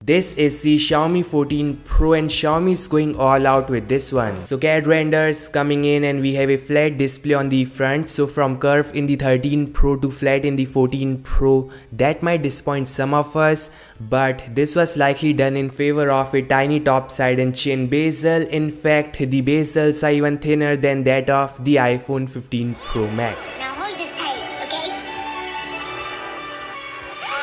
This is the Xiaomi 14 Pro and Xiaomi is going all out with this one. So CAD renders coming in and we have a flat display on the front. So from curve in the 13 Pro to flat in the 14 Pro, that might disappoint some of us, but this was likely done in favor of a tiny top side and chin bezel. In fact, the bezels are even thinner than that of the iPhone 15 Pro Max.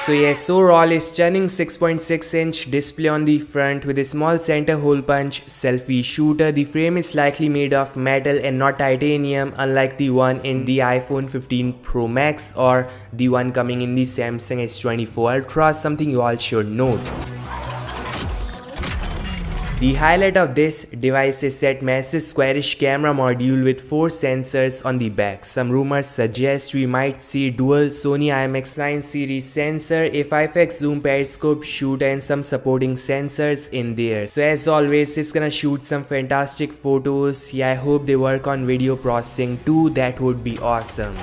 So yes, overall a stunning 6.6-inch display on the front with a small center hole punch selfie shooter. The frame is likely made of metal and not titanium, unlike the one in the iPhone 15 Pro Max or the one coming in the Samsung S24 Ultra, something you all should note. The highlight of this device is that massive squarish camera module with 4 sensors on the back. Some rumors suggest we might see dual Sony IMX9 series sensor, a 5x zoom periscope shooter and some supporting sensors in there. So as always, it's gonna shoot some fantastic photos. Yeah, I hope they work on video processing too, that would be awesome.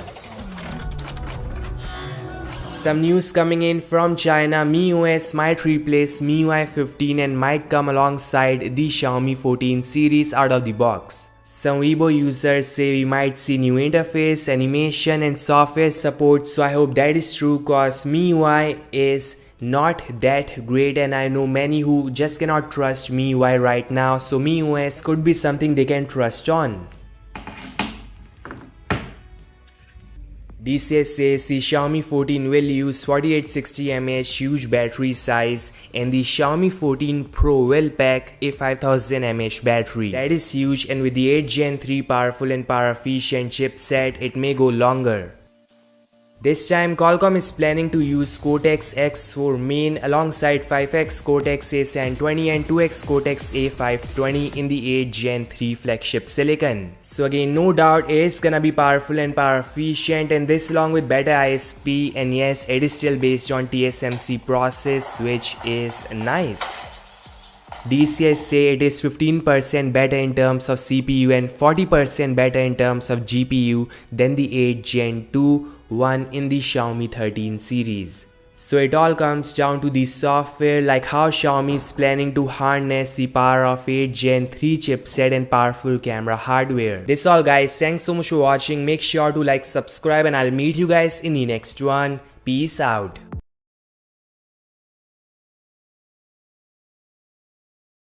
Some news coming in from China. MIUI might replace MIUI 15 and might come alongside the Xiaomi 14 series out of the box. Some Weibo users say we might see new interface, animation and software support, so I hope that is true cause MIUI is not that great and I know many who just cannot trust MIUI right now, so MIUI could be something they can trust on. DCS says the Xiaomi 14 will use 4860 mAh huge battery size and the Xiaomi 14 Pro will pack a 5000 mAh battery. That is huge, and with the 8 Gen 3 powerful and power efficient chipset, it may go longer. This time Qualcomm is planning to use Cortex-X4 main alongside 5x Cortex-A720 and 2x Cortex-A520 in the 8 Gen 3 flagship silicon. So again, no doubt it is gonna be powerful and power efficient, and this along with better ISP, and yes, it is still based on TSMC process, which is nice. DCS say it is 15% better in terms of CPU and 40% better in terms of GPU than the 8 Gen 2 one in the Xiaomi 13 series. So it all comes down to the software, like how Xiaomi is planning to harness the power of 8 Gen 3 chipset and powerful camera hardware. This all guys, thanks so much for watching. Make sure to like, subscribe, and I'll meet you guys in the next one. Peace out.